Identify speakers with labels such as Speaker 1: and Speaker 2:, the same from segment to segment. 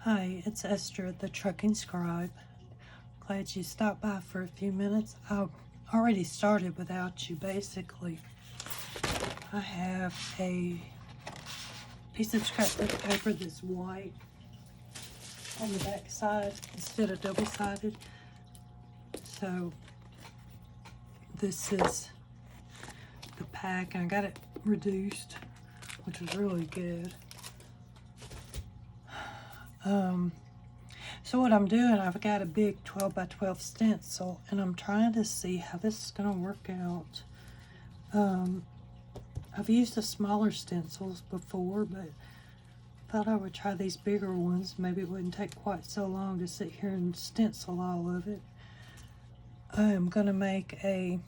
Speaker 1: Hi, it's Esther at the Trucking Scribe. Glad you stopped by for a few minutes. I already started without you, basically. I have a piece of scrapbook paper that's white on the back side instead of double-sided. So this is the pack, and I got it reduced, which was really good. So what I'm doing, I've got a big 12 by 12 stencil, and I'm trying to see how this is going to work out. I've used the smaller stencils before, but thought I would try these bigger ones. Maybe it wouldn't take quite so long to sit here and stencil all of it. I am going to make a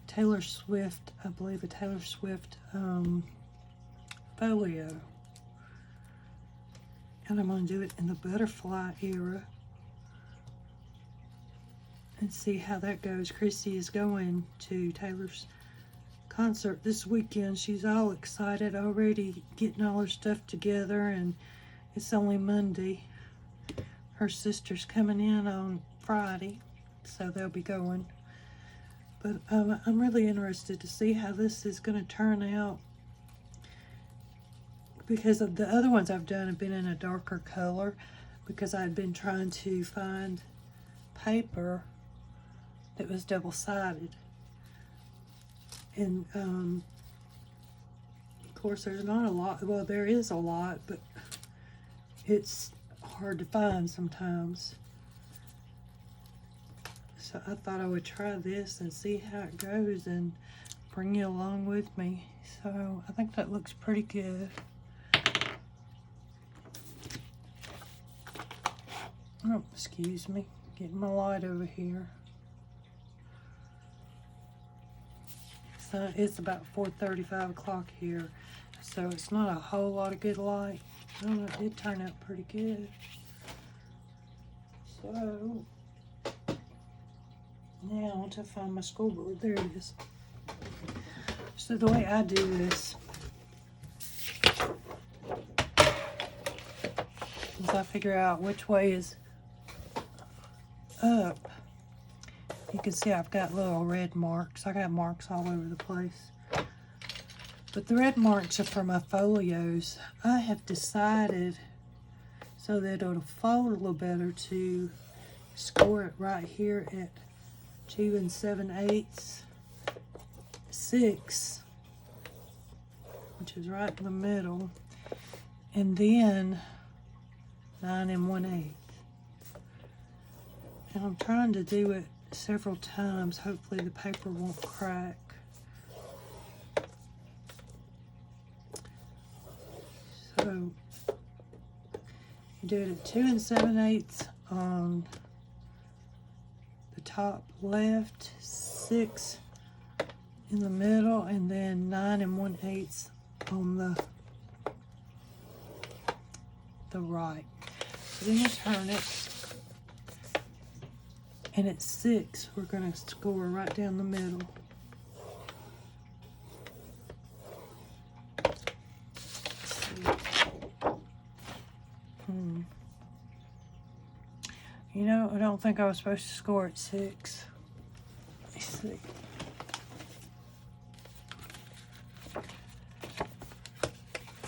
Speaker 1: Taylor Swift, I believe a Taylor Swift folio. And I'm going to do it in the butterfly era and see how that goes. Chrissy is going to Taylor's concert this weekend. She's all excited already, getting all her stuff together, and it's only Monday. Her sister's coming in on Friday, so they'll be going. But I'm really interested to see how this is going to turn out, because of the other ones I've done have been in a darker color, because I'd been trying to find paper that was double-sided. And of course there's not a lot, well there is a lot, but it's hard to find sometimes. So I thought I would try this and see how it goes and bring you along with me. So I think that looks pretty good. Oh, excuse me, getting my light over here. So it's about 4:30, 5 o'clock here, so it's not a whole lot of good light. I don't know, it did turn out pretty good. So now to find my scoreboard. There it is. So the way I do this is I figure out which way is up. You can see I've got little red marks. I got marks all over the place. But the red marks are for my folios. I have decided, so that it'll fold a little better, to score it right here at 2 7/8, 6, which is right in the middle, and then 9 1/8. And I'm trying to do it several times. Hopefully the paper won't crack. So you do it at 2 7/8 on the top left, 6 in the middle, and then 9 1/8 on the right. So then you turn it, and at 6, we're going to score right down the middle. You know, I don't think I was supposed to score at 6. Let me see.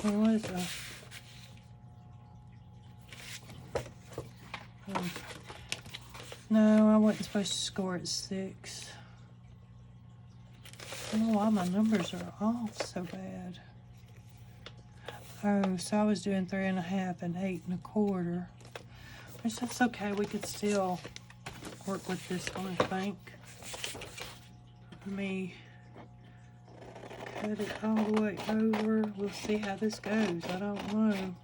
Speaker 1: Where was I? No, I wasn't supposed to score at 6. I don't know why my numbers are off so bad. Oh, so I was doing 3 1/2 and 8 1/4. Which that's okay. We could still work with this one, I think. Let me cut it all the way over. We'll see how this goes. I don't know.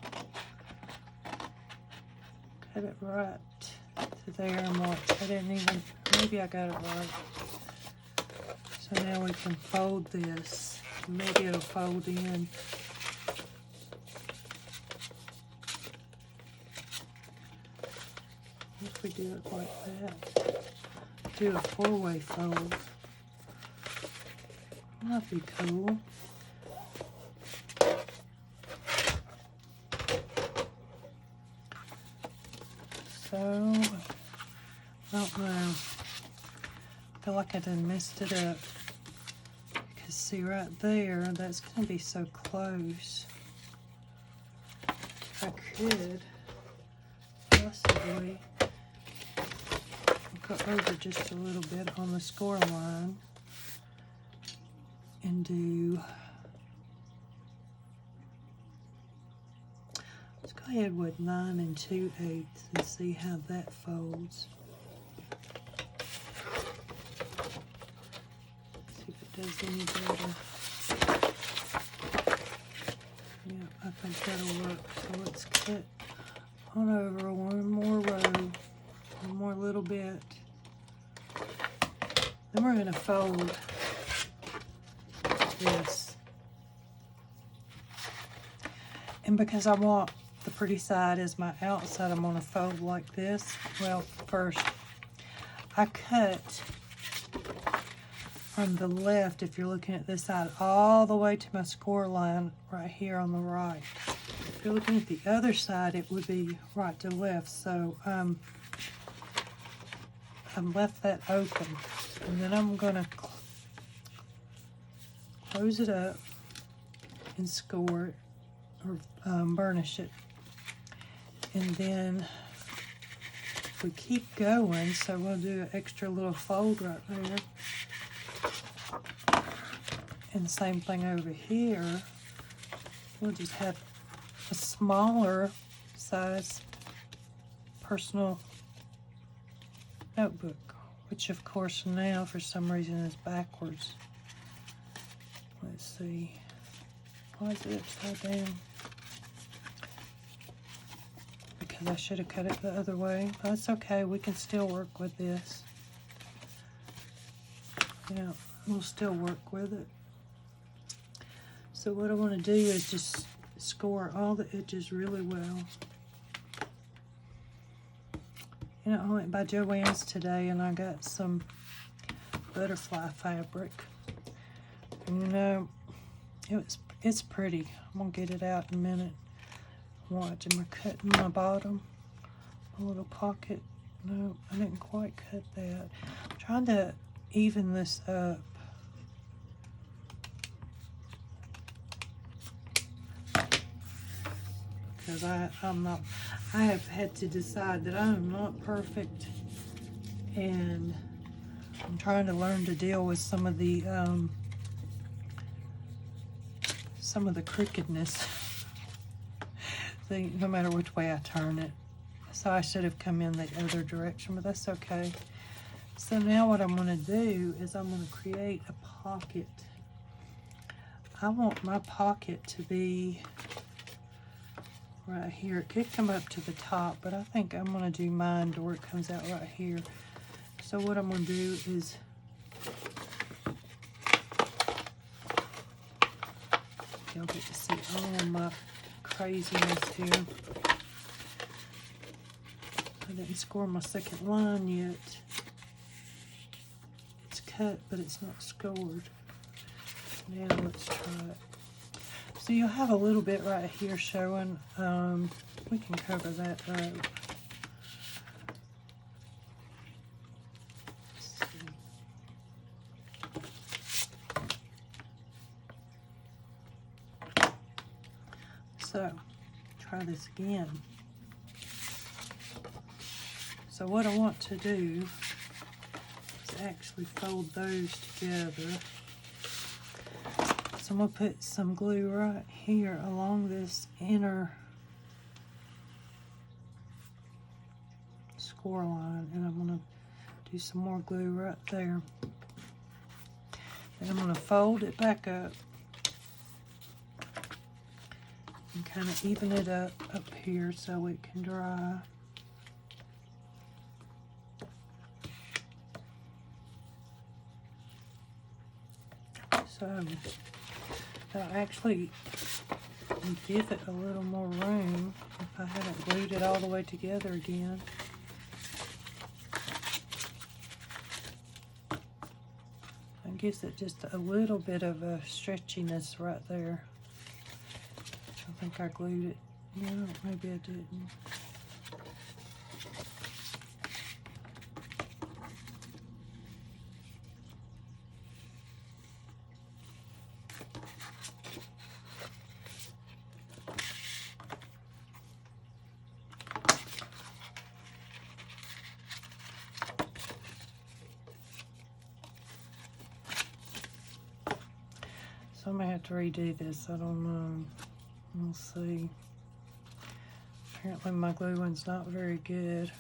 Speaker 1: Cut it right to there, and watch. I didn't even, maybe I got it right. So now we can fold this. Maybe it'll fold in. If we do it like that, do a 4-way fold. That'd be cool. So, I don't know. I feel like I done messed it up. Because see right there, that's going to be so close. I could possibly go over just a little bit on the score line and do, let's go ahead with 9 2/8 and see how that folds. See if it does any better. Yeah, I think that'll work. So let's cut on over one more row, one more little bit. Then we're going to fold this. And because I want the pretty side as my outside, I'm going to fold like this. Well, first, I cut from the left, if you're looking at this side, all the way to my score line right here on the right. If you're looking at the other side, it would be right to left. So I've left that open. And then I'm going to close it up and score it, or burnish it. And then we keep going, so we'll do an extra little fold right there. And the same thing over here. We'll just have a smaller size personal notebook, which of course now for some reason is backwards. Let's see. Why is it upside down? Because I should have cut it the other way. That's okay, we can still work with this. Yeah, we'll still work with it. So what I want to do is just score all the edges really well. You know, I went by Joann's today and I got some butterfly fabric. And you know, it's pretty. I'm gonna get it out in a minute. Watch, am I cutting my bottom? A little pocket. No, I didn't quite cut that. I'm trying to even this up. Because I have had to decide that I am not perfect, and I'm trying to learn to deal with some of the crookedness. No matter which way I turn it. So I should have come in the other direction, but that's okay. So now what I'm going to do is I'm going to create a pocket. I want my pocket to be right here. It could come up to the top, but I think I'm going to do mine to where it comes out right here. So what I'm going to do is y'all get to see all of my craziness here. I didn't score my second line yet. It's cut, but it's not scored. Now let's try it. So you'll have a little bit right here showing. We can cover that up. So, try this again. So what I want to do is actually fold those together. So I'm going to put some glue right here along this inner score line, and I'm going to do some more glue right there. And I'm going to fold it back up and kind of even it up here so it can dry. So I'll actually give it a little more room if I haven't glued it all the way together again. It gives it just a little bit of a stretchiness right there. I think I glued it. No, maybe I didn't. I may have to redo this. I don't know. We'll see. Apparently my glue one's not very good.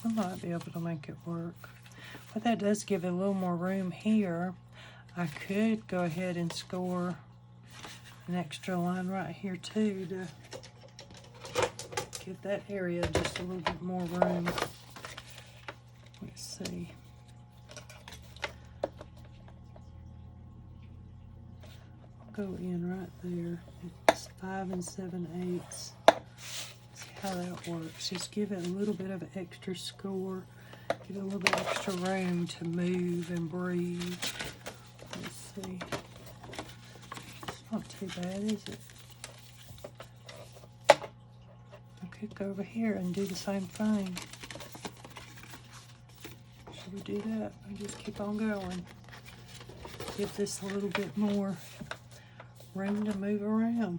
Speaker 1: I might be able to make it work. But that does give it a little more room here. I could go ahead and score an extra line right here too to give that area just a little bit more room. Let's see. I'll go in right there. It's 5 7/8. See how that works. Just give it a little bit of an extra score. Give it a little bit extra room to move and breathe. Let's see. It's not too bad, is it? I could go over here and do the same thing. Should we do that? I just keep on going. Give this a little bit more room to move around.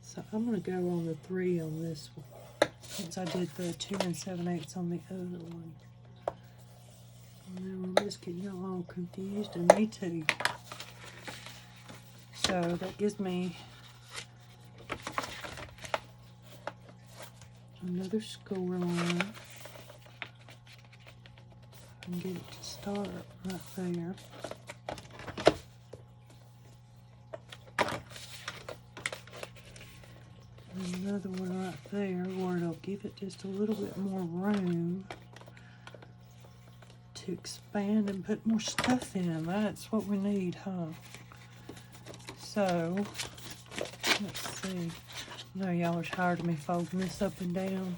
Speaker 1: So I'm going to go on the 3 on this one, since I did the 2 7/8 on the other one. And then I'm just getting y'all all confused, and me too. So that gives me another score line. And get it to start right there. And another one right there where it'll give it just a little bit more room to expand and put more stuff in. That's what we need, huh? So, let's see. I know y'all are tired of me folding this up and down.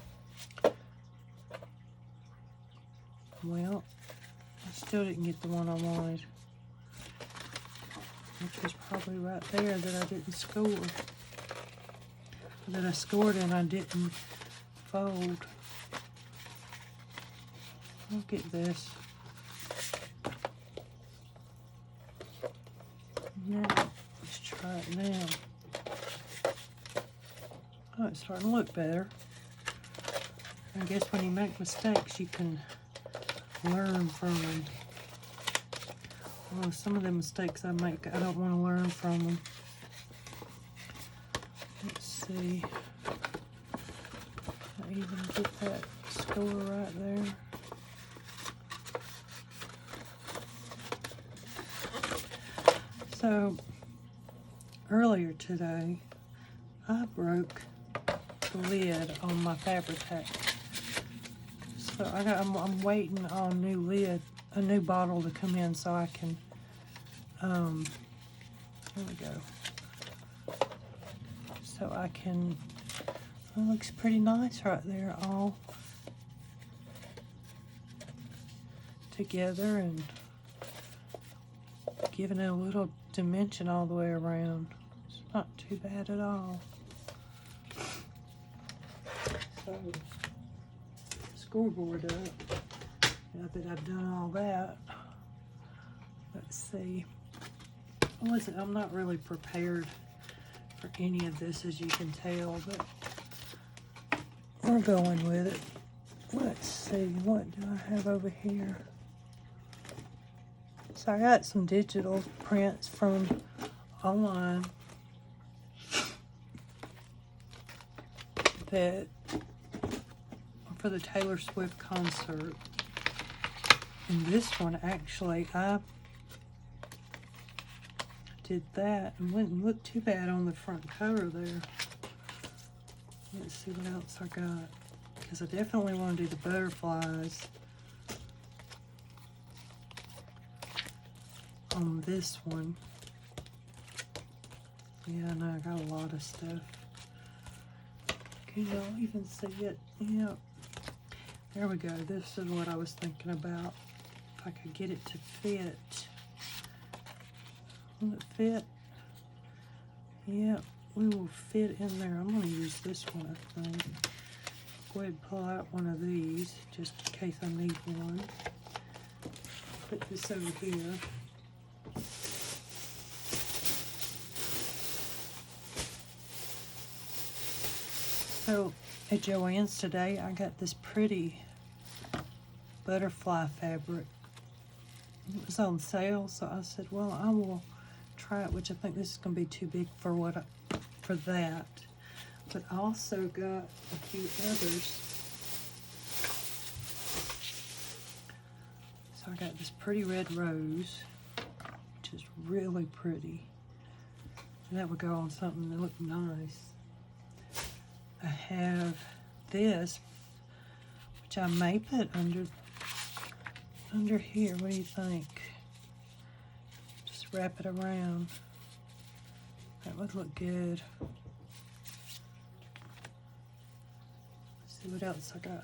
Speaker 1: Well, I still didn't get the one I wanted, which was probably right there that I didn't score. That I scored and I didn't fold. Look at this. Now, let's try it now. Oh, it's starting to look better. I guess when you make mistakes, you can learn from them. Well, some of the mistakes I make, I don't want to learn from them. Let's see. I even get that score right there. So earlier today, I broke the lid on my Fabri-Tac. So I'm waiting on a new lid, a new bottle to come in so I can. There we go. So I can. It looks pretty nice right there, all together and giving it a little dimension all the way around. It's not too bad at all. So, scoreboard up. Now that I've done all that, let's see. I'm not really prepared for any of this, as you can tell, but we're going with it. Let's see, what do I have over here? So I got some digital prints from online that for the Taylor Swift concert. And this one, actually, I did that and wouldn't look too bad on the front cover there. Let's see what else I got, because I definitely want to do the butterflies on this one. Yeah, I know, I got a lot of stuff. Can y'all even see it? Yeah. There we go. This is what I was thinking about. If I could get it to fit. Will it fit? Yeah, we will fit in there. I'm going to use this one, I think. Go ahead and pull out one of these, just in case I need one. Put this over here. So, at Joann's today, I got this pretty butterfly fabric It was on sale, so I said, well, I will try it, which I think this is going to be too big for for that. But I also got a few others. So I got this pretty red rose, which is really pretty. And that would go on something that looked nice. I have this, which I may put under here. What do you think? Just wrap it around. That would look good. Let's see what else I got.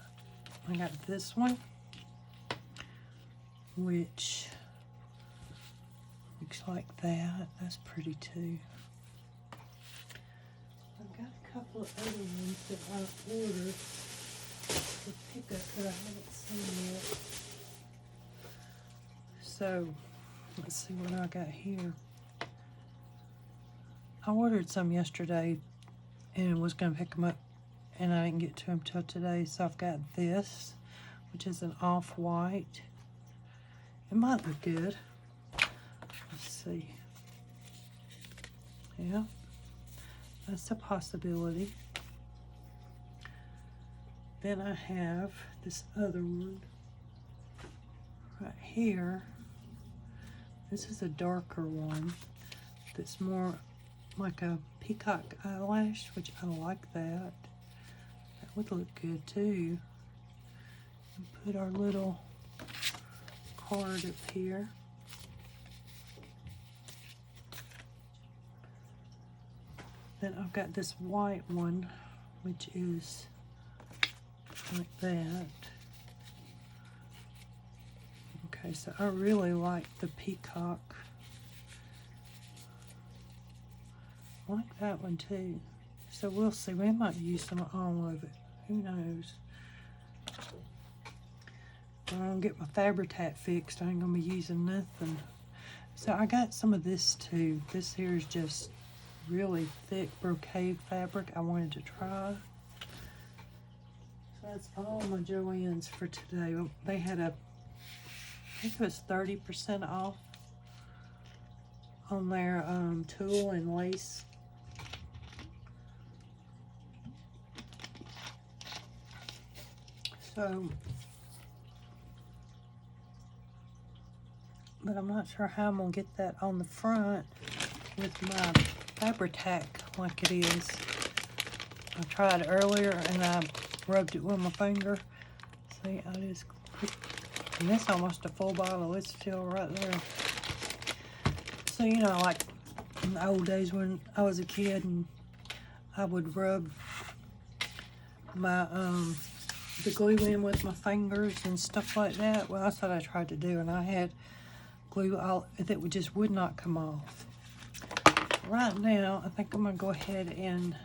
Speaker 1: I got this one, which looks like that. That's pretty too. I've got a couple of other ones that I ordered for pickup that I haven't seen yet. So, let's see what I got here. I ordered some yesterday and was going to pick them up, and I didn't get to them till today. So I've got this, which is an off-white. It might look good. Let's see. Yeah, that's a possibility. Then I have this other one right here. This is a darker one that's more like a peacock eyelash, which I like that. That would look good too. And put our little card up here. Then I've got this white one, which is like that. Okay, so I really like the peacock. I like that one too. So we'll see. We might use some of all of it. Who knows? When I get my Fabri-Tac fixed, I ain't gonna be using nothing. So I got some of this too. This here is just really thick brocade fabric I wanted to try. So that's all my Joann's for today. They had a, I think it was 30% off on their tulle and lace. So, but I'm not sure how I'm gonna get that on the front with my Fabri-Tac like it is. I tried earlier and I rubbed it with my finger. See, I just, and that's almost a full bottle. It's still right there. So, you know, like in the old days when I was a kid and I would rub my, the glue in with my fingers and stuff like that. Well, that's what I tried to do, and I had glue all that would not come off. Right now, I think I'm gonna go ahead and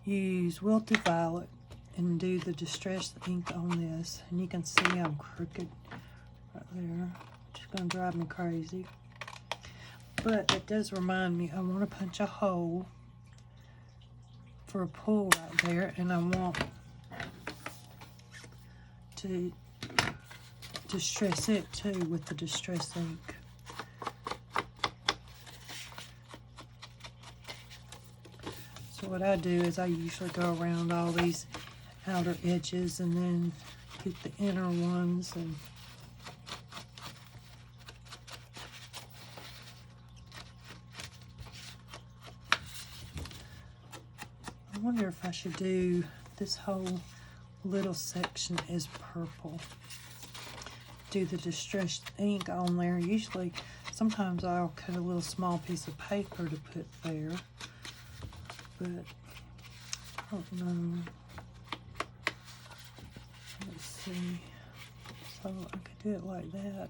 Speaker 1: use Wilted Violet and do the distressed ink on this. And you can see I'm crooked right there. Just gonna drive me crazy. But it does remind me, I want to punch a hole for a pull right there, and I want to distress it too with the distress ink. So what I do is I usually go around all these outer edges and then get the inner ones, and I wonder if I should do this whole little section is purple. Do the distressed ink on there. Usually, sometimes I'll cut a little small piece of paper to put there, but I don't know. Let's see. So I could do it like that,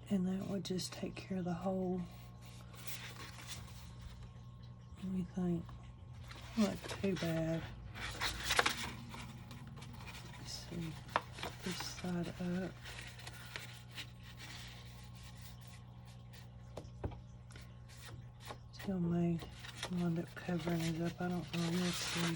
Speaker 1: and that would just take care of the whole. What do you think? Not too bad. Let's see. Get this side up. Still may wind up covering it up. I don't know. We'll see.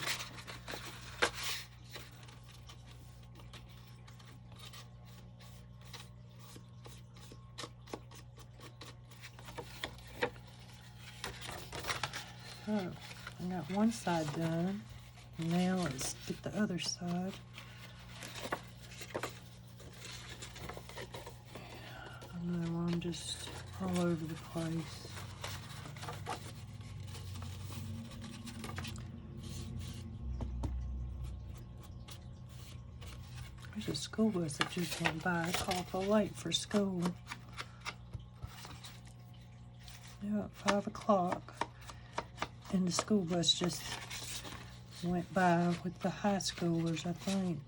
Speaker 1: So, I got one side done. Now let's get the other side. I know I'm just all over the place. There's a school bus that just went by. It's awful late for school. Yeah, 5 o'clock. And the school bus just went by with the high schoolers, I think.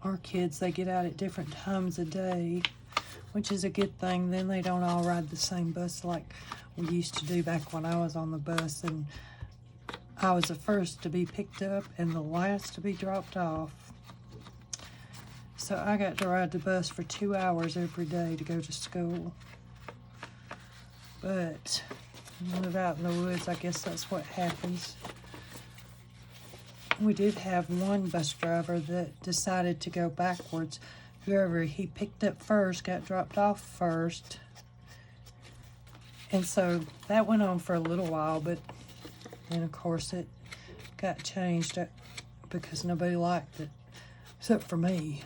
Speaker 1: Our kids, they get out at different times of day, which is a good thing. Then they don't all ride the same bus like we used to do back when I was on the bus. And I was the first to be picked up and the last to be dropped off. So I got to ride the bus for 2 hours every day to go to school. But when you live out in the woods, I guess that's what happens. We did have one bus driver that decided to go backwards. Whoever he picked up first got dropped off first. And so that went on for a little while, but then of course it got changed because nobody liked it, except for me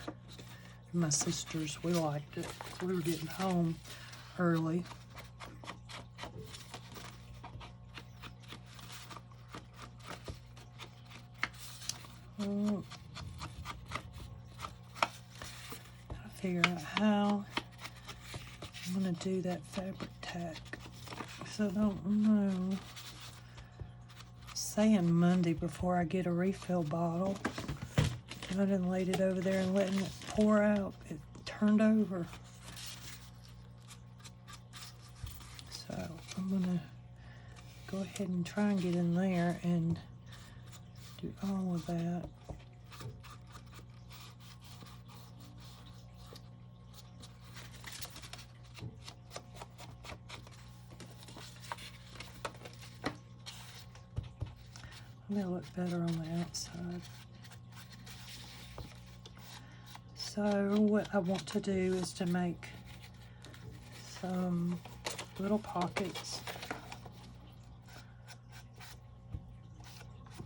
Speaker 1: and my sisters. We liked it. We were getting home early. Gotta figure out how I'm gonna do that fabric tack. So I don't know. Saying Monday before I get a refill bottle. I done laid it over there and letting it pour out. It turned over. So I'm gonna go ahead and try and get in there and do all of that. They'll look better on the outside. So what I want to do is to make some little pockets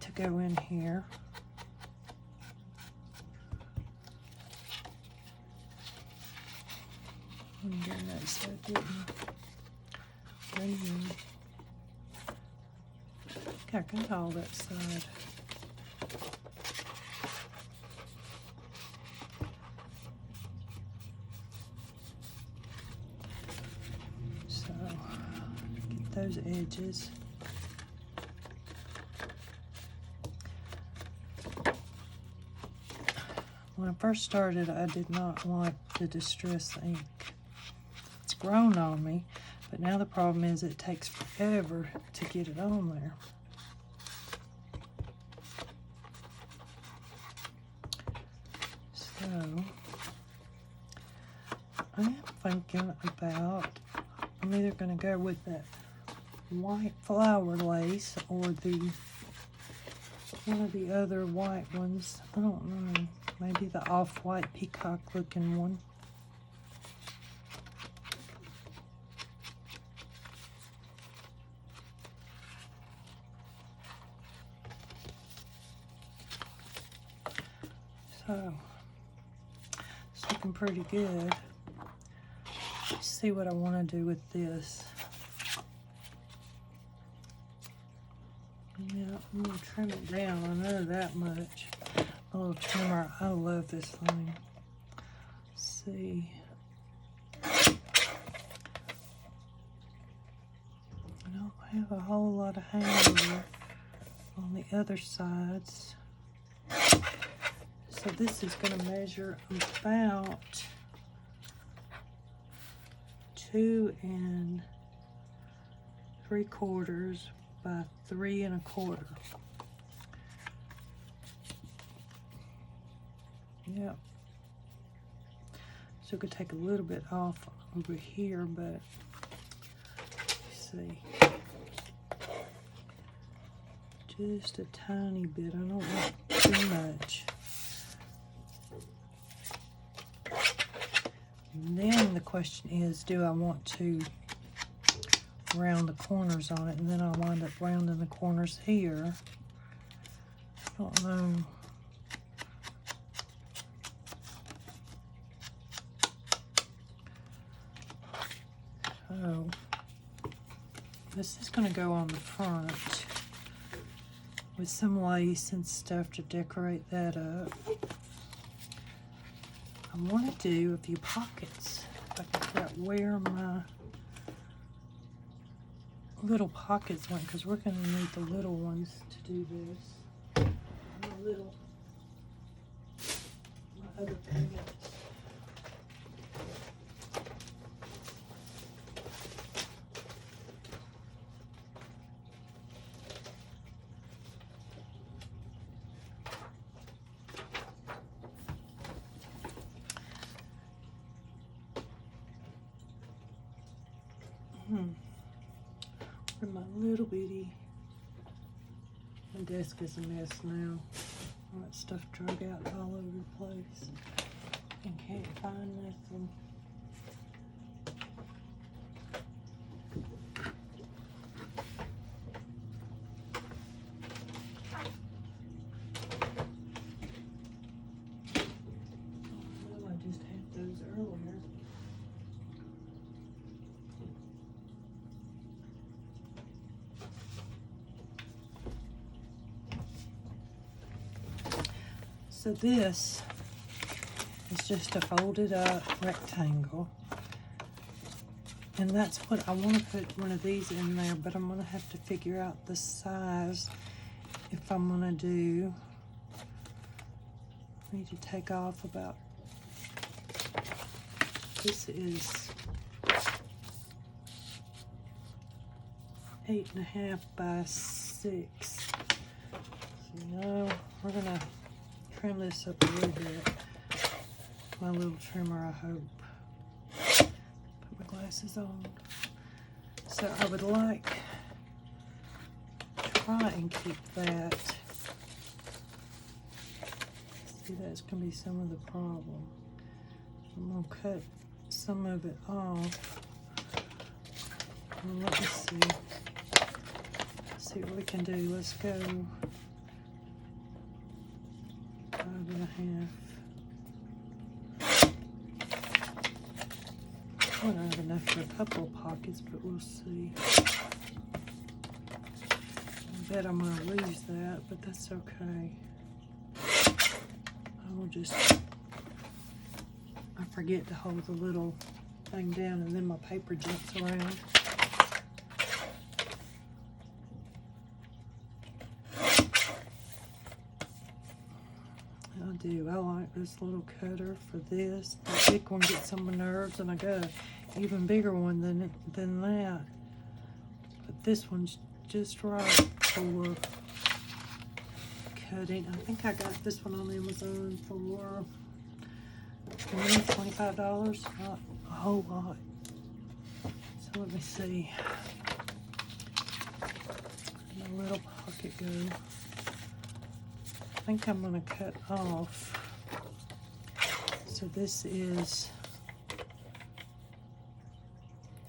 Speaker 1: to go in here. Here, notice that didn't bring in. I got all that side. So, get those edges. When I first started, I did not like the Distress ink. It's grown on me, but now the problem is it takes forever to get it on there. So, I am thinking about, I'm either going to go with that white flower lace or one of the other white ones. I don't know, maybe the off-white peacock looking one. So, it's looking pretty good. Let's see what I want to do with this. Yeah, I'm going to trim it down. I know that much. A little trimmer. I love this thing. Let's see. I don't have a whole lot of hangover on the other sides. So this is going to measure about 2 3/4 by 3 1/4. Yep. So I could take a little bit off over here, but let's see. Just a tiny bit. I don't want too much. And then the question is, do I want to round the corners on it? And then I'll wind up rounding the corners here. I don't know. So this is going to go on the front with some lace and stuff to decorate that up. I want to do a few pockets. If I can figure out where my little pockets went, because we're going to need the little ones to do this. My other pants. Where my little bitty, my desk is a mess now. All that stuff drug out all over the place and can't find nothing. Well, I just had those earlier. So this is just a folded up rectangle, and that's what I want to put one of these in there, but I'm going to have to figure out the size if I'm going to do. I need to take off about, this is 8.5 by 6. So no, we're going to trim this up a little bit. My little trimmer, I hope. Put my glasses on. So I would like to try and keep that. See, that's going to be some of the problem. I'm going to cut some of it off. And let me see. See what we can do. Let's go 5.5. I don't have enough for a couple of pockets, but we'll see. I bet I'm going to lose that, but that's okay. I will just, I forget to hold the little thing down and then my paper jumps around. I like this little cutter for this. The big one gets on my nerves, and I got an even bigger one than that. But this one's just right for cutting. I think I got this one on Amazon for $25, not a whole lot. So let me see. My little pocket go. I think I'm going to cut off. So this is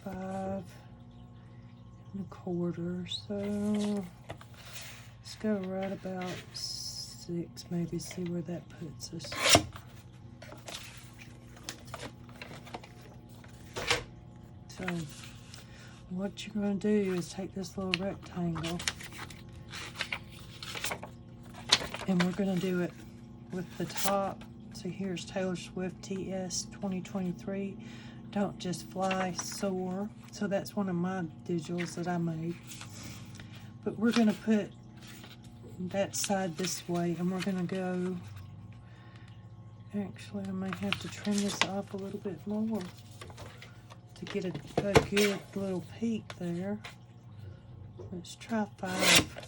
Speaker 1: 5.25. So let's go right about 6, maybe see where that puts us. So what you're going to do is take this little rectangle, and we're going to do it with the top. So here's Taylor Swift TS 2023. Don't Just Fly, Soar. So that's one of my digitals that I made. But we're going to put that side this way, and we're going to go, actually I may have to trim this off a little bit more to get a good little peak there. Let's try 5.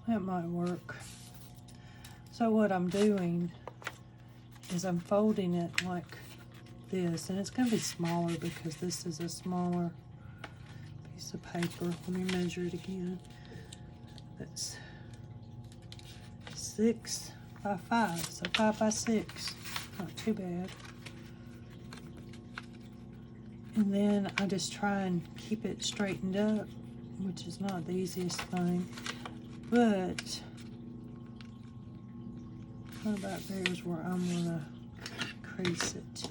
Speaker 1: That might work. So what I'm doing is I'm folding it like this, and it's going to be smaller because this is a smaller piece of paper. Let me measure it again. That's 6 by 5, so 5 by 6, not too bad. And then I just try and keep it straightened up, which is not the easiest thing, but right about there is where I'm gonna crease it.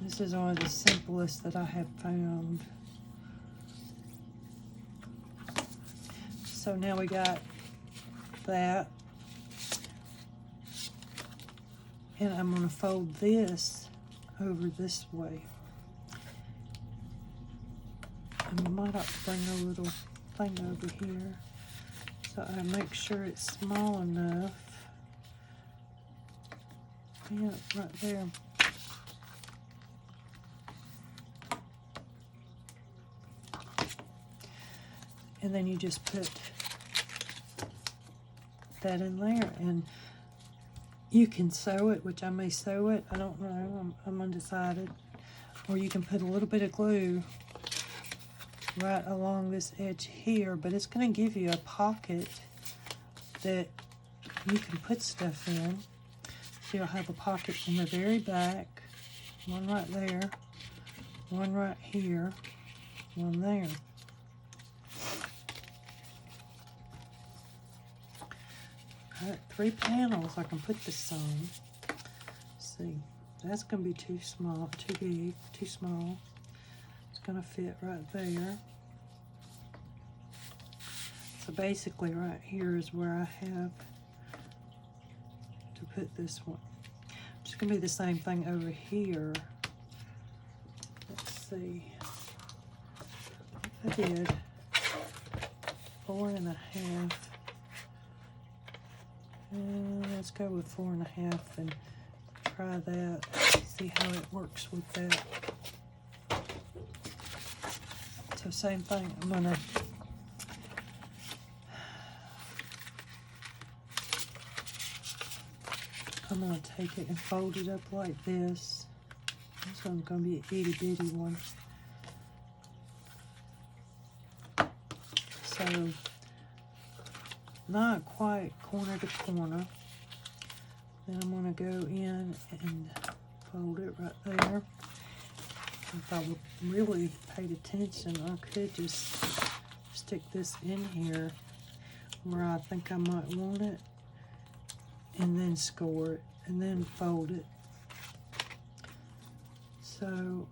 Speaker 1: This is one of the simplest that I have found. So now we got that. And I'm going to fold this over this way. And I might have to bring a little thing over here so I make sure it's small enough. Yeah, right there. And then you just put that in there, and you can sew it, which I may sew it, I don't know, I'm undecided. Or you can put a little bit of glue right along this edge here, but it's going to give you a pocket that you can put stuff in. So you'll have a pocket in the very back, one right there, one right here, one there. All right, 3 panels I can put this on. Let's see, that's going to be too small, too big, too small. It's going to fit right there. So basically right here is where I have to put this one. It's going to be the same thing over here. Let's see. I did 4.5. And let's go with 4.5 and try that. See how it works with that. So same thing. I'm gonna take it and fold it up like this. This one's gonna be an itty bitty one. So not quite corner to corner. Then I'm going to go in and fold it right there. If I really paid attention, I could just stick this in here where I think I might want it, and then score it, and then fold it. So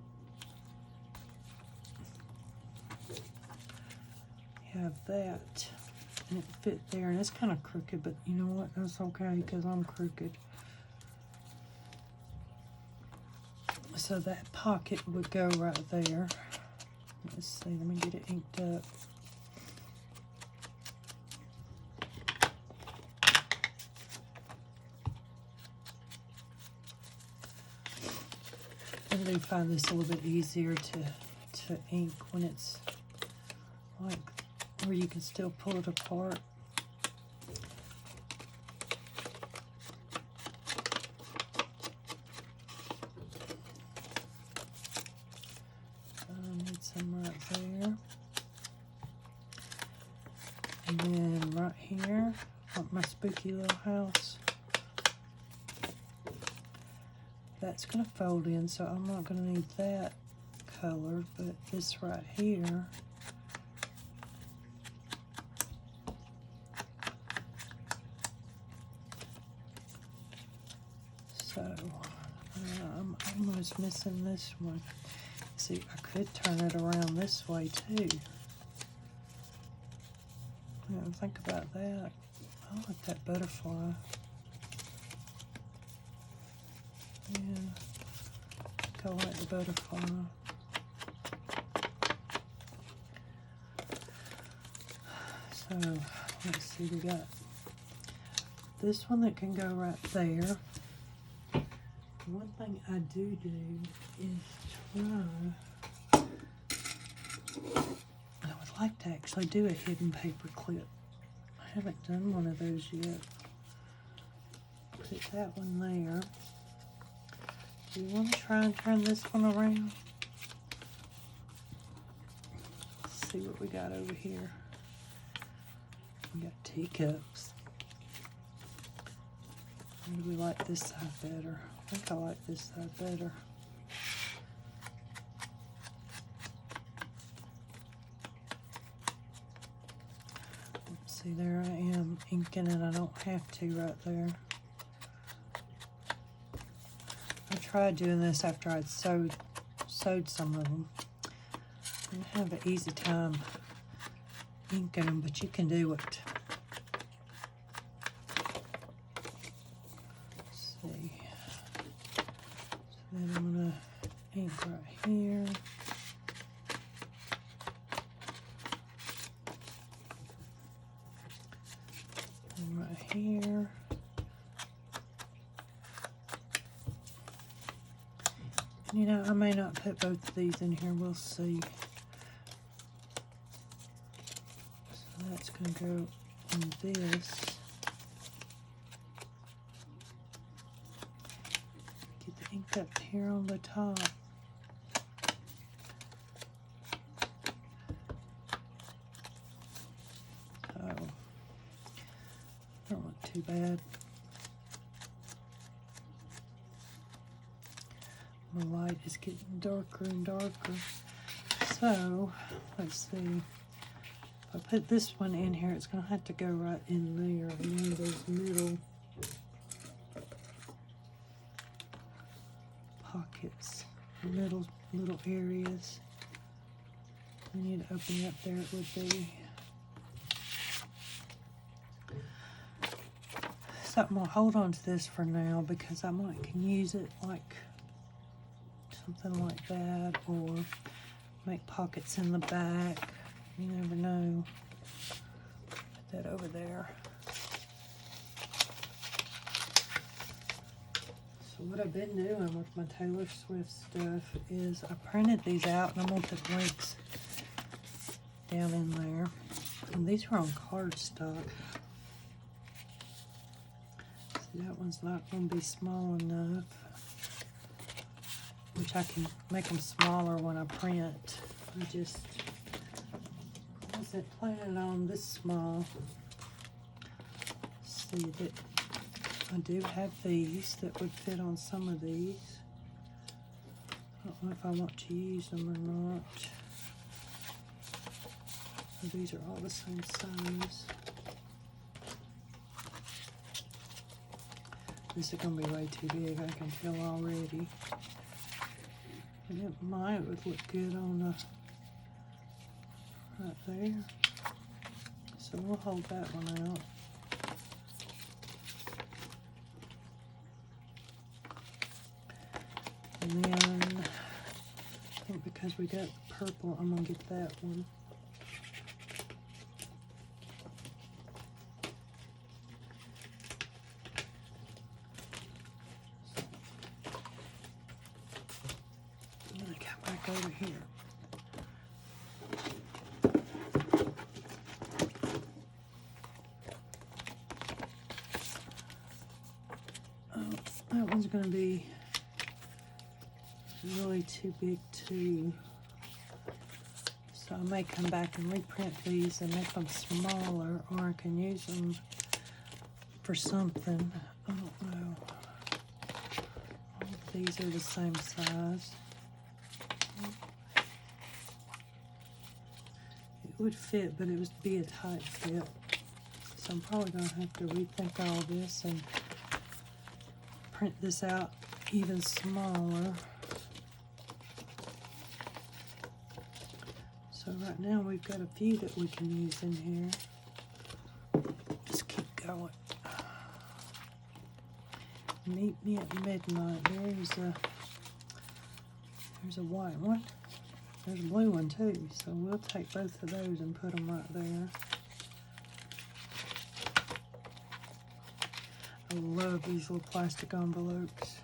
Speaker 1: you have that. And it fit there, and it's kind of crooked, but you know what? That's okay, because I'm crooked. So that pocket would go right there. Let's see, let me get it inked up. I do find this a little bit easier to ink when it's like where you can still pull it apart. I need some right there. And then right here, like my spooky little house. That's going to fold in, so I'm not going to need that color, but this right here. So I'm almost missing this one. See, I could turn it around this way too. I didn't think about that. I like that butterfly. Yeah, I like the butterfly. So let's see, we got this one that can go right there. One thing I do is try, I would like to actually do a hidden paper clip. I haven't done one of those yet. Put that one there. Do you want to try and turn this one around? Let's see what we got over here. We got teacups. Or do we like this side better? I think I like this side better. See, there I am inking and I don't have to right there. I tried doing this after I'd sewed some of them. I didn't have an easy time inking them, but you can do it. Let's see. So then I'm gonna ink right here. And right here. You know, I may not put both of these in here, we'll see. So that's going to go in this. Get the ink up here on the top. So, don't look too bad. The light is getting darker and darker. So, let's see. If I put this one in here, it's going to have to go right in there, in one of those middle pockets, middle little areas. I need to open it up there, it would be. So I'm going to hold on to this for now because I might can use it like something like that, or make pockets in the back. You never know. Put that over there. So what I've been doing with my Taylor Swift stuff is I printed these out, and I'm going to put links down in there. And these are on cardstock. See, that one's not going to be small enough, which I can make them smaller when I print. I just wasn't planning on this small. See that I do have these that would fit on some of these. I don't know if I want to use them or not. So these are all the same size. This is going to be way too big, I can tell already. And it would look good on the, right there. So we'll hold that one out. And then, I think because we got purple, I'm going to get that one. Over here. Oh, that one's going to be really too big too. So I may come back and reprint these and make them smaller, or I can use them for something. I don't know. All of these are the same size. It would fit, but it would be a tight fit. So I'm probably going to have to rethink all this and print this out even smaller. So right now we've got a few that we can use in here. Just keep going. Meet me at midnight. There's a white one. There's a blue one too, so we'll take both of those and put them right there. I love these little plastic envelopes.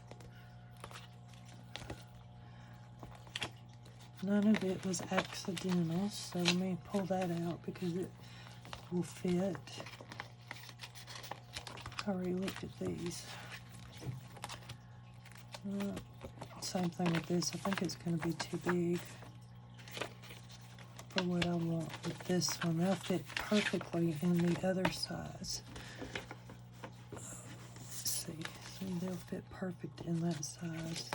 Speaker 1: None of it was accidental, so let me pull that out because it will fit. I already looked at these. Same thing with this. I think it's going to be too big for what I want with this one. They'll fit perfectly in the other size. Let's see. and they'll fit perfect in that size.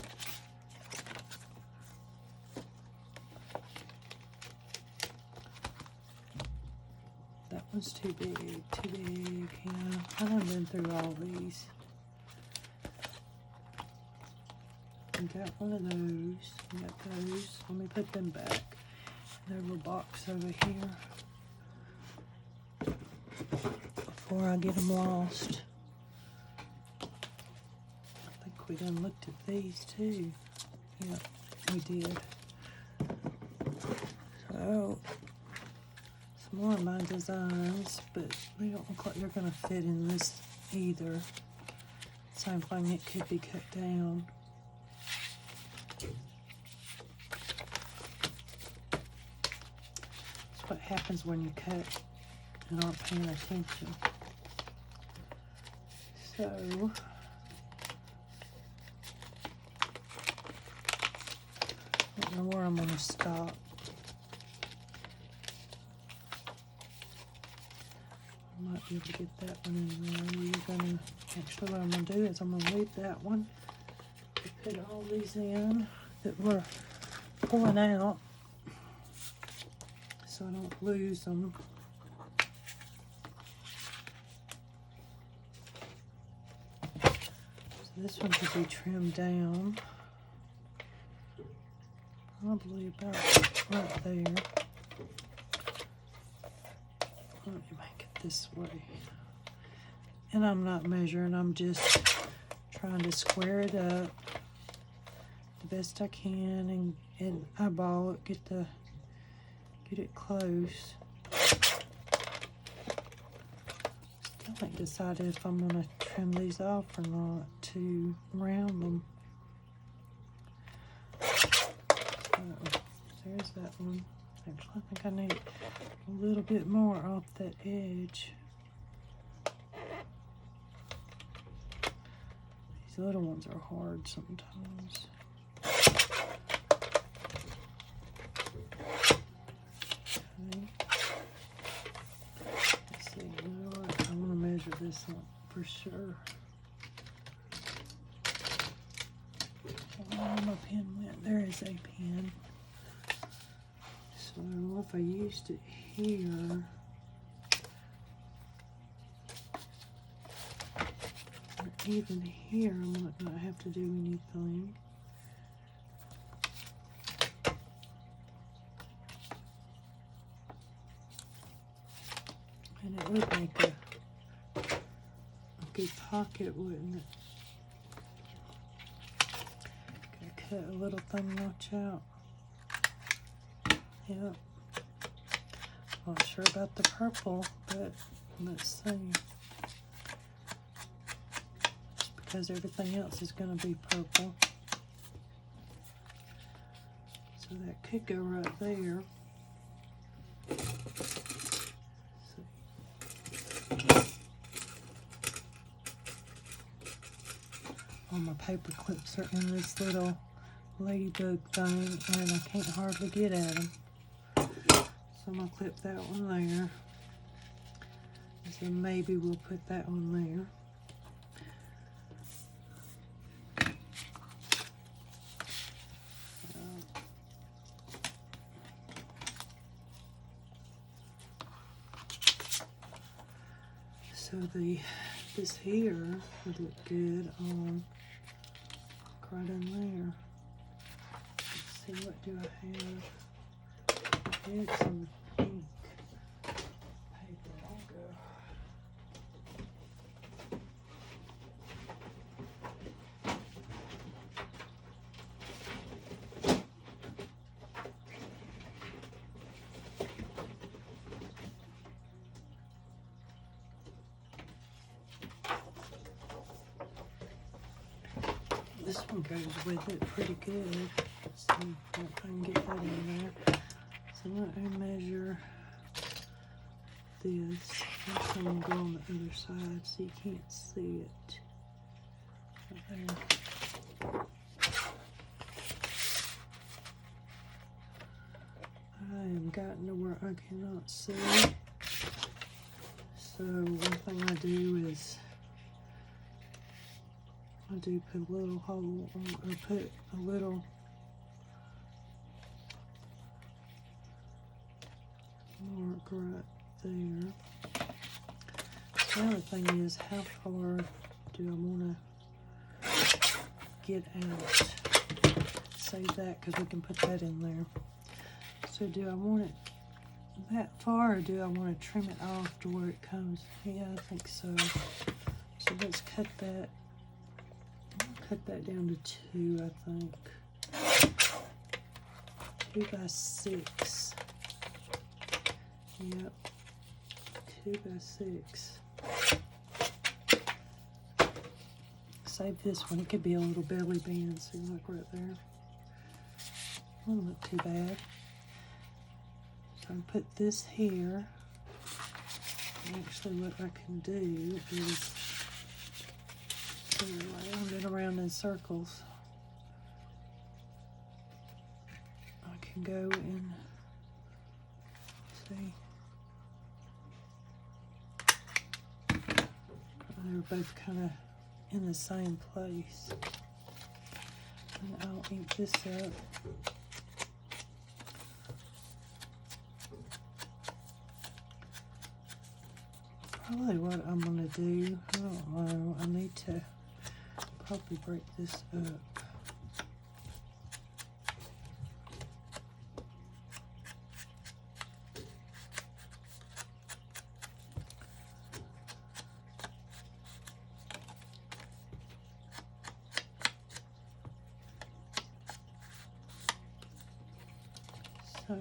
Speaker 1: That one's too big, yeah. I haven't been through all these. We got one of those, we got those. Let me put them back in their little box over here before I get them lost. I think we done looked at these too. Yep, we did. So, some more of my designs, but they don't look like they're gonna fit in this either. Same thing, it could be cut down. That's what happens when you cut and aren't paying attention. So, I don't know where I'm gonna stop. I might be able to get that one in there. Actually what I'm gonna do is I'm gonna leave that one. Put all these in that we're pulling out so I don't lose them. So this one could be trimmed down. Probably about right there. Let me make it this way. And I'm not measuring, I'm just trying to square it up the best I can and eyeball it, get it close. Still ain't decided if I'm gonna trim these off or not to round them. So there's that one. Actually, I think I need a little bit more off that edge. These little ones are hard sometimes. Okay. Let's see, you know what? I want to measure this one for sure. Oh, my pen went. There is a pen. So if I used it here, or even here, I might not have to do anything. And it would make a good pocket, wouldn't it? Gonna cut a little thing notch out. Yep. Not sure about the purple, but let's see. Just because everything else is going to be purple. So that could go right there. All my paper clips are in this little ladybug thing, and I can't hardly get at them. So I'm going to clip that one there. So maybe we'll put that one there. So this here would look good on right in there. Let's see, what do I have? I had some pink paper. I'll go. This one goes with it pretty good. Let's see if I can get that in there. So let me measure this. I'm going to go on the other side so you can't see it. Right there. I have gotten to where I cannot see. So one thing I do is I do put a little hole, or put a little mark right there. The other thing is, how far do I want to get out? Save that because we can put that in there. So do I want it that far, or do I want to trim it off to where it comes? Yeah, I think so. So let's cut that. I'll cut that down to 2, I think. 2 by 6. Yep. 2 by 6. Save this one. It could be a little belly band. See, look right there. Won't look too bad. So I put this here. Actually, what I can do is round it around in circles. I can go and see. They're both kind of in the same place. And I'll ink this up. Probably what I'm going to do, I don't know, I need to probably break this up. So,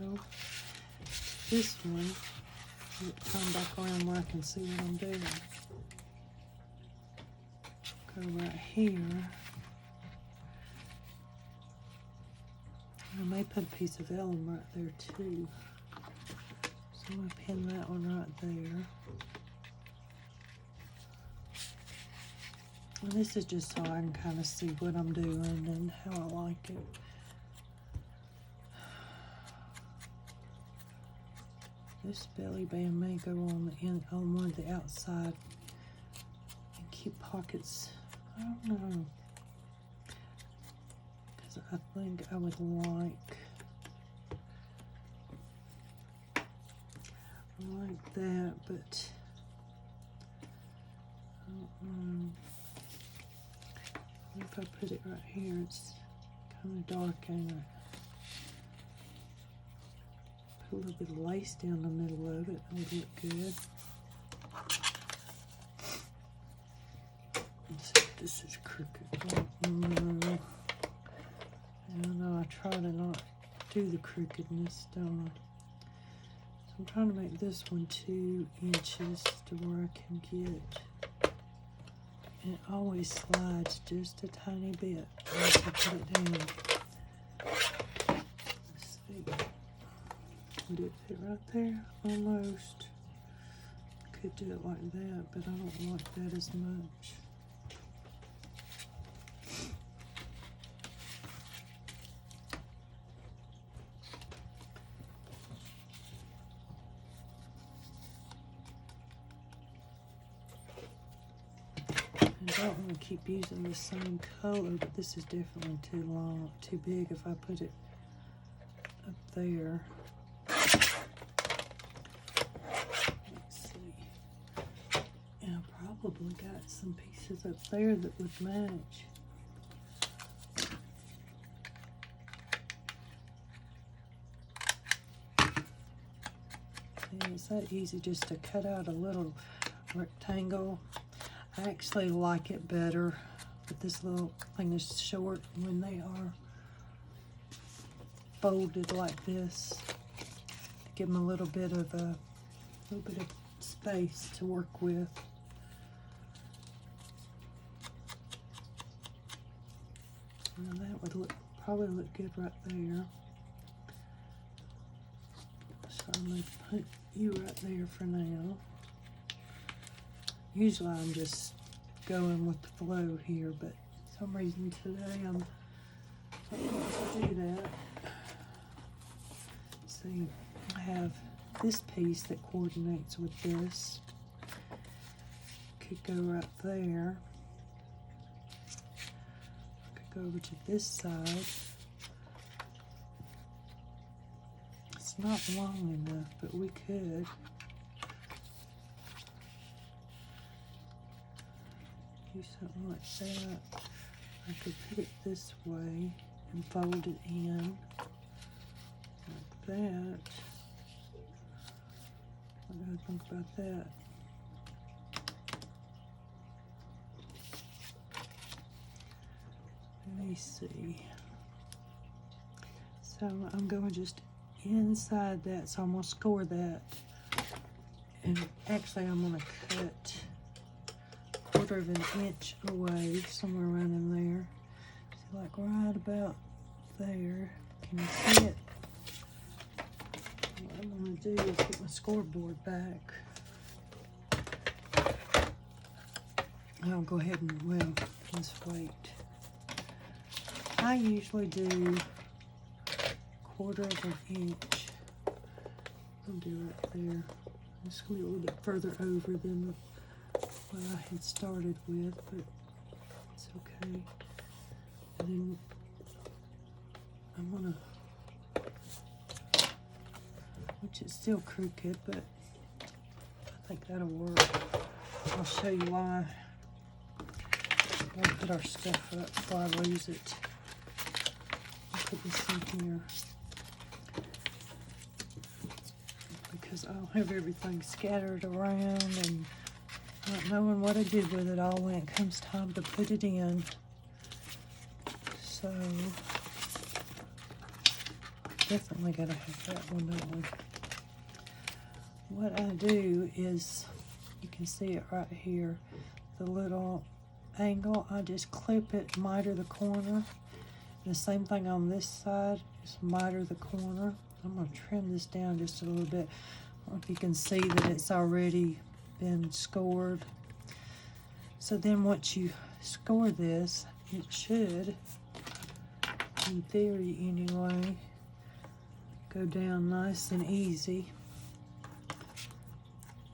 Speaker 1: this one, come back around where I can see what I'm doing. Go right here. I may put a piece of vellum right there too. So I'm going to pin that one right there. And this is just so I can kind of see what I'm doing and how I like it. This belly band may go on the end, on one of the outside, and keep pockets. I don't know, because I think I would like that, but I don't know. If I put it right here, it's kind of dark, ain't it? Put a little bit of lace down the middle of it, that would look good. Let's see if this is crooked. I know I try to not do the crookedness, don't I? So I'm trying to make this one 2 inches to where I can get. And it always slides just a tiny bit once I put it down. Let's see. Would it fit right there? Almost. Could do it like that, but I don't like that as much. I don't want to keep using the same color, but this is definitely too long, too big if I put it up there. Let's see. And I probably got some pieces up there that would match. And it's that easy just to cut out a little rectangle. I actually like it better with this little thing is short when they are folded like this. Give them a little bit of space to work with. And that would probably look good right there. So I'm going to put you right there for now. Usually I'm just going with the flow here, but for some reason today I'm not going to do that. See, I have this piece that coordinates with this. Could go right there. go over to this side. It's not long enough, but we could. Do something like that. I could put it this way and fold it in like that. What do I think about that? Let me see. So I'm going just inside that, so I'm going to score that. And actually I'm going to cut 1/4 of an inch away, somewhere around in there. So like right about there. Can you see it? What I'm going to do is get my scoreboard back. I'll go ahead and, well, let's wait. I usually do 1/4 of an inch. I'll do right there. It's going to be a little bit further over than what I had started with, but it's okay. And then I'm going to, which is still crooked, but I think that'll work. I'll show you why. We'll put our stuff up before I lose it. I'll put this in here because I'll have everything scattered around and not knowing what to do with it all when it comes time to put it in. So definitely gotta have that one, don't we? What I do is, you can see it right here, the little angle, I just clip it, miter the corner. And the same thing on this side, just miter the corner. I'm going to trim this down just a little bit. I don't know if you can see that it's already been scored. So then once you score this, it should, in theory anyway, go down nice and easy.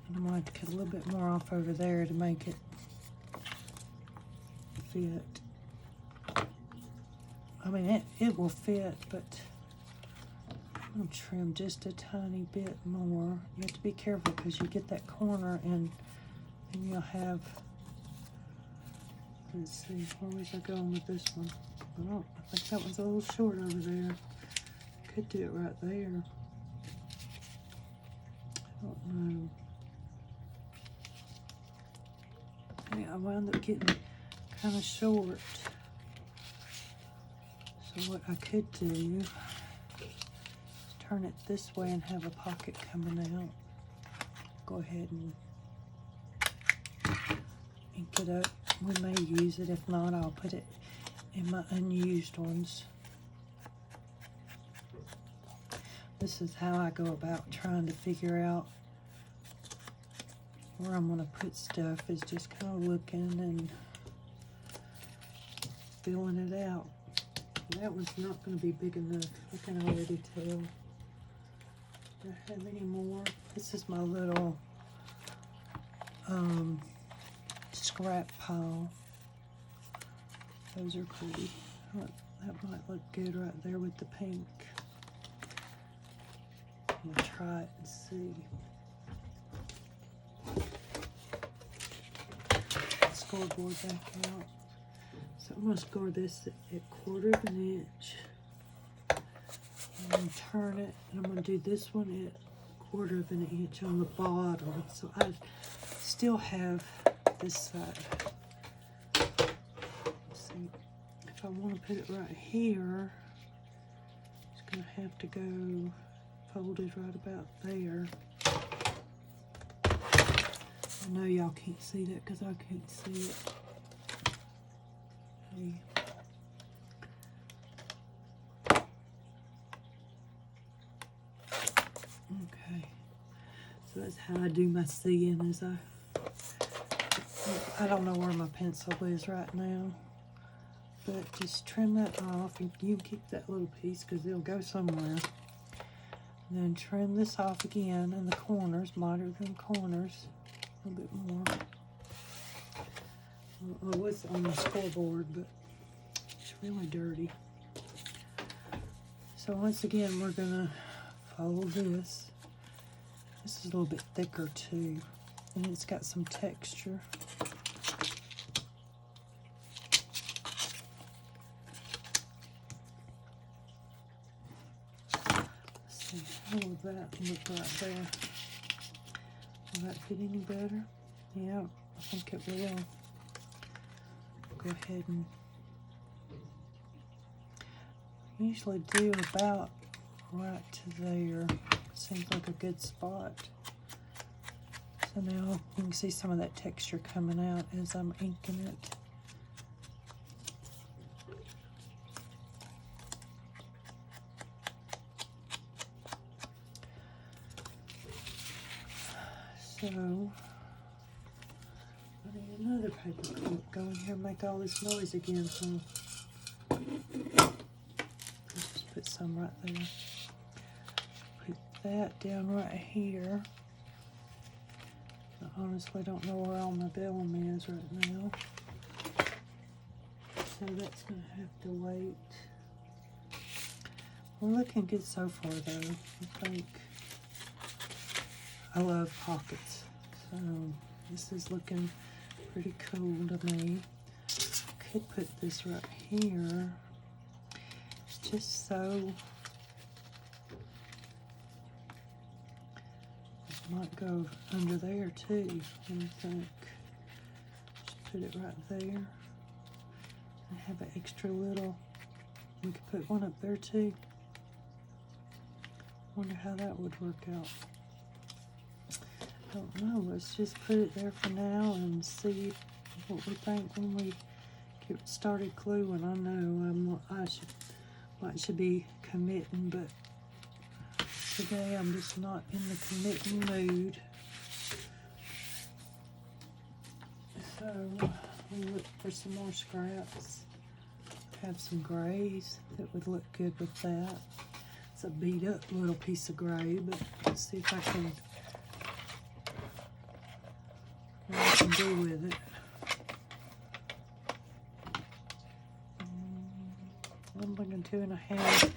Speaker 1: And I'm going to cut a little bit more off over there to make it fit. I mean, it will fit, but I'm going to trim just a tiny bit more. You have to be careful because you get that corner and you'll have, let's see, where was I going with this one? Oh, I think that one's a little short over there. Could do it right there. I don't know. Yeah, I wound up getting kind of short. So what I could do is turn it this way and have a pocket coming out. Go ahead and ink it up. We may use it. If not, I'll put it in my unused ones. This is how I go about trying to figure out where I'm going to put stuff, is just kind of looking and filling it out. That was not going to be big enough. I can already tell. Do I have any more? This is my little scrap pile. Those are pretty. That might look good right there with the pink. We'll try it and see. Scoreboard back out. So I'm going to score this at 1/4 of an inch. I'm going to turn it, and I'm going to do this one at 1/4 of an inch on the bottom. So I still have this side. Let's see. If I want to put it right here, it's going to have to go folded right about there. I know y'all can't see that because I can't see it. Okay. Okay. So that's how I do my seeing. Is I don't know where my pencil is right now, but just trim that off, and you can keep that little piece because it'll go somewhere. And then trim this off again in the corners, miter them corners a little bit more. I don't know what's on the scoreboard, but it's really dirty. So once again, we're gonna fold this. This is a little bit thicker too, and it's got some texture. Let's see, how will that look right there? Will that fit any better? Yeah, I think it will. Go ahead and usually do about right to there. Seems like a good spot. So now you can see some of that texture coming out as I'm inking it. So I need another paper clip. Go in here and make all this noise again, huh? Just put some right there. Put that down right here. I honestly don't know where all my vellum is right now. So that's going to have to wait. We're looking good so far though. I think I love pockets. So this is looking pretty cool to me. I could put this right here. Just so it might go under there too. What do you think? Just put it right there. And have an extra little. We could put one up there too. Wonder how that would work out. Don't know. Let's just put it there for now and see what we think when we get started gluing. I know I should be committing, but today I'm just not in the committing mood. So we'll look for some more scraps. Have some grays that would look good with that. It's a beat up little piece of gray, but let's see if I can what I can do with it. I'm looking 2.5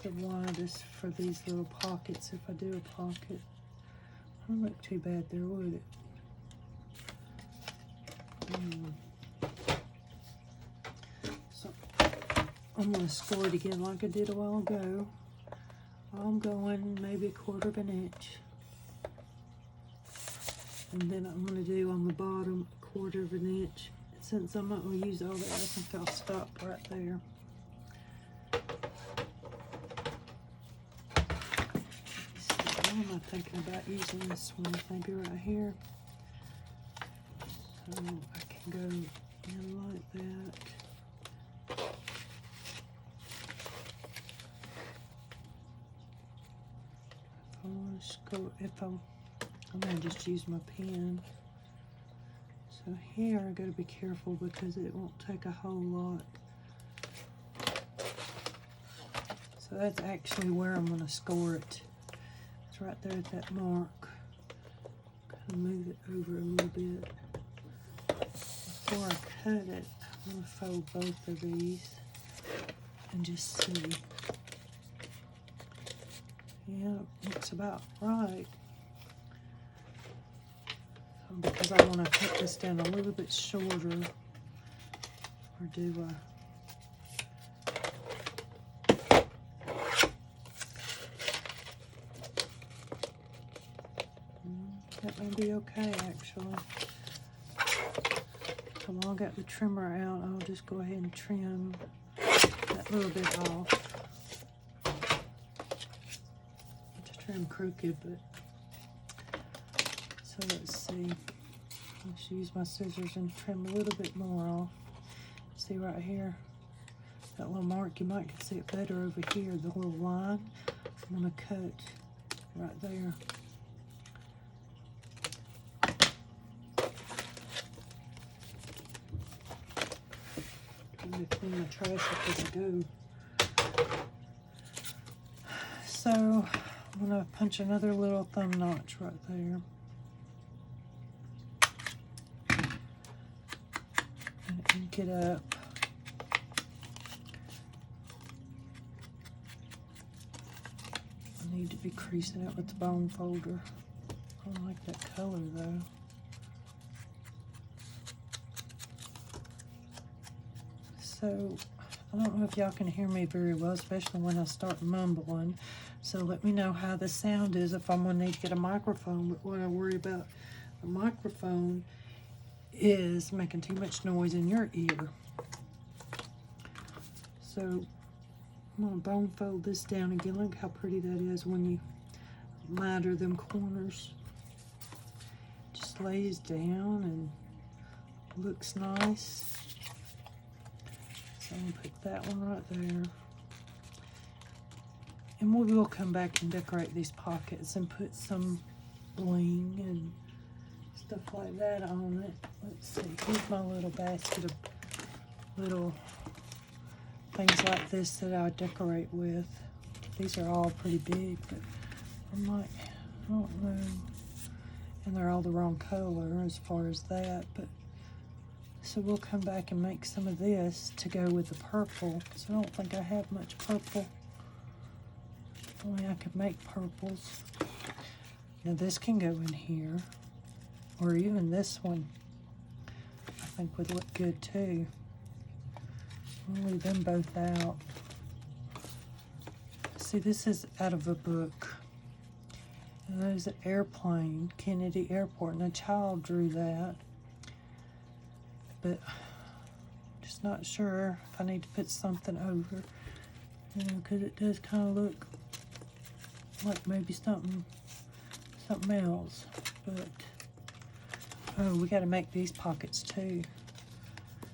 Speaker 1: the widest for these little pockets. If I do a pocket, wouldn't look too bad there, would it? So I'm going to score it again like I did a while ago. I'm going maybe 1/4 of an inch. And then I'm going to do on the bottom 1/4 of an inch. Since I'm not going to use all that, I think I'll stop right there. What am I thinking about using this one? Maybe right here. So I can go in like that. I'm going to just use my pen. So here I got to be careful because it won't take a whole lot. So that's actually where I'm going to score it. It's right there at that mark. Kind of move it over a little bit. Before I cut it, I'm going to fold both of these and just see. Yeah, looks about right. Because I want to cut this down a little bit shorter, or do that may be okay actually. Come on, I got the trimmer out. I'll just go ahead and trim that little bit off. To trim crooked, but. So let's see. Let's use my scissors and trim a little bit more off. See right here, that little mark, you might can see it better over here, the little line. I'm going to cut right there. I'm going to clean my trash up as I go. So I'm going to punch another little thumb notch right there. And ink it up. be creasing it with the bone folder. I don't like that color though. So I don't know if y'all can hear me very well, especially when I start mumbling. So let me know how the sound is if I'm gonna need to get a microphone. But what I worry about the microphone is making too much noise in your ear. So I'm gonna bone fold this down again. Look how pretty that is when you miter them corners. Just lays down and looks nice. So I'm gonna put that one right there. And we will come back and decorate these pockets and put some bling and stuff like that on it. Let's see, here's my little basket of little things like this that I decorate with. These are all pretty big, but I'm like, I don't know. And they're all the wrong color as far as that, but so we'll come back and make some of this to go with the purple, because I don't think I have much purple. Only I could make purples. Now this can go in here, or even this one I think would look good too. I'll leave them both out. See, this is out of a book. And there's an airplane, Kennedy Airport, and a child drew that. But just not sure if I need to put something over, you know, because it does kind of look like maybe something else. But oh, we got to make these pockets too,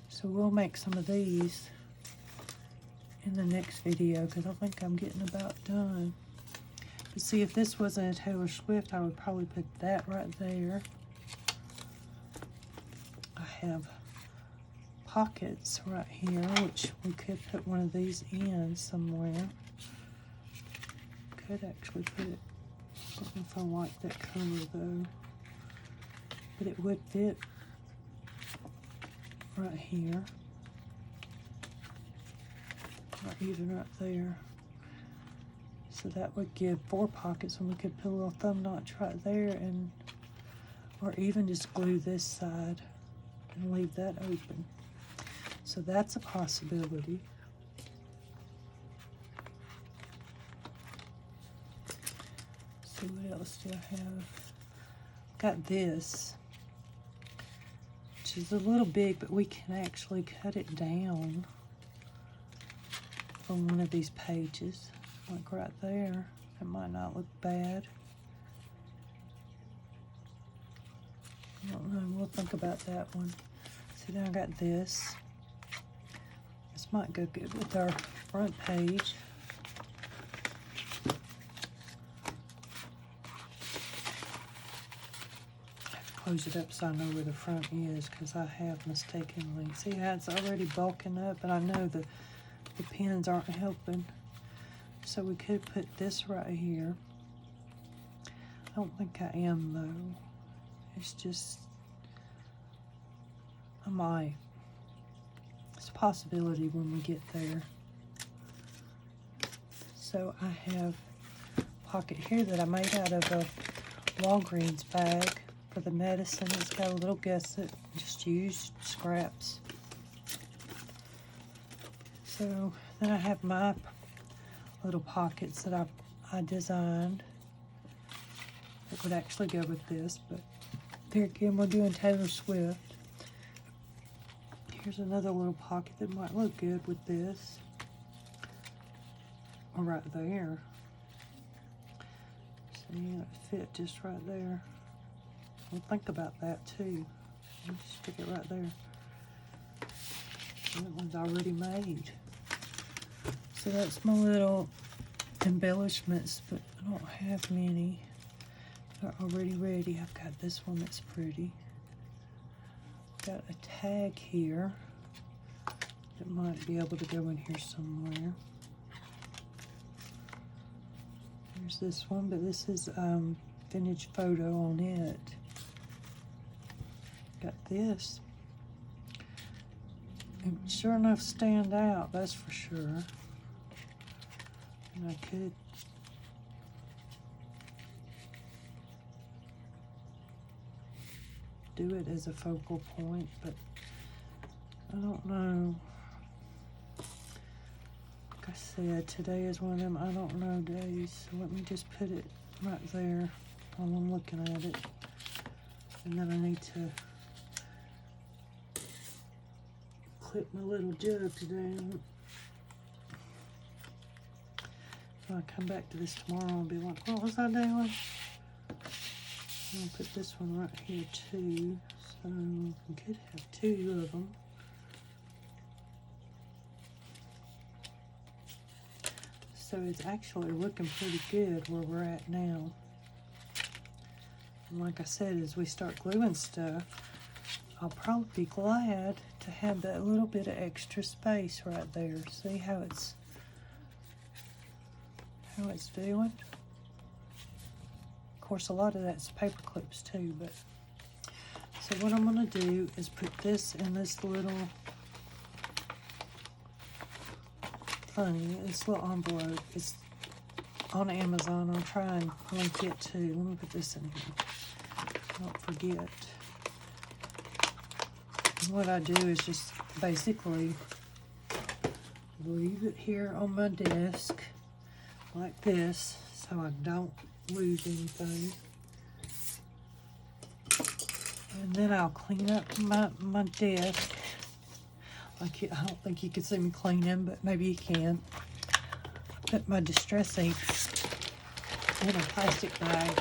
Speaker 1: so we'll make some of these in the next video, because I think I'm getting about done. But see, if this wasn't a Taylor Swift, I would probably put that right there. I have pockets right here, which we could put one of these in somewhere. Could actually put it, I don't know if I like that color though, but it would fit right here, or even right there. So that would give 4 pockets, and we could put a little thumb notch right there, and or even just glue this side and leave that open. So that's a possibility. See, what else do I have? Got this, which is a little big, but we can actually cut it down from one of these pages, like right there. It might not look bad. I don't know, we'll think about that one. So now I got this. This might go good with our front page. I have to close it up so I know where the front is, because I have mistakenly. See how it's already bulking up, and I know the pins aren't helping. So we could put this right here. I don't think I am though. It's just, I might. It's a possibility when we get there. So I have a pocket here that I made out of a Walgreens bag for the medicine. It's got a little gusset, just used scraps. So then I have my little pockets that I designed that would actually go with this, but there again, we're doing Taylor Swift. Here's another little pocket that might look good with this, or right there. See, it fit just right there. We'll think about that too. I'll just stick it right there. That one's already made. So that's my little embellishments, but I don't have many. They're already ready. I've got this one that's pretty. Got a tag here that might be able to go in here somewhere. There's this one, but this is vintage photo on it. Got this. It would sure enough stand out, that's for sure. And I could do it as a focal point, but I don't know. Like I said, today is one of them I don't know days. So let me just put it right there while I'm looking at it. And then I need to clip my little jugs down. So I come back to this tomorrow and be like, what was I doing? I'll put this one right here too. So we could have two of them. So it's actually looking pretty good where we're at now. And like I said, as we start gluing stuff, I'll probably be glad to have that little bit of extra space right there. See how it's doing? Of course, a lot of that's paper clips too, but so what I'm gonna do is put this in this little thing, this little envelope. It's on Amazon. I'll try and link it too. Let me put this in here. Don't forget. And what I do is just basically leave it here on my desk like this so I don't lose anything. And then I'll clean up my desk. Like, I don't think you can see me cleaning, but maybe you can. Put my distress inks in a plastic bag. I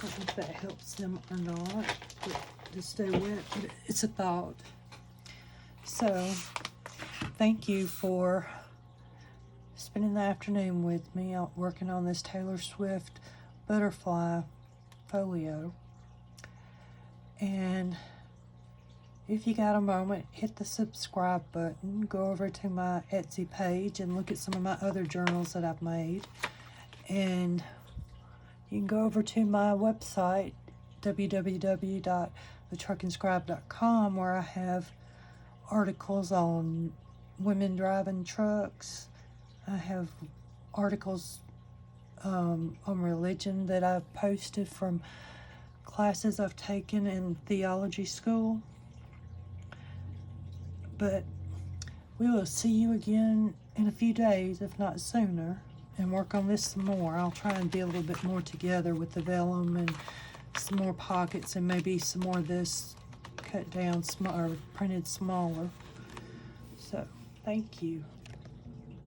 Speaker 1: don't know if that helps them or not, but to stay wet, but it's a thought. So, thank you for spending the afternoon with me out working on this Taylor Swift butterfly folio. And if you got a moment, hit the subscribe button, go over to my Etsy page and look at some of my other journals that I've made. And you can go over to my website, www.thetruckandscribe.com, where I have articles on women driving trucks. I have articles on religion that I've posted from classes I've taken in theology school. But we will see you again in a few days, if not sooner, and work on this some more. I'll try and be a little bit more together with the vellum and some more pockets and maybe some more of this cut down or printed smaller. So, thank you.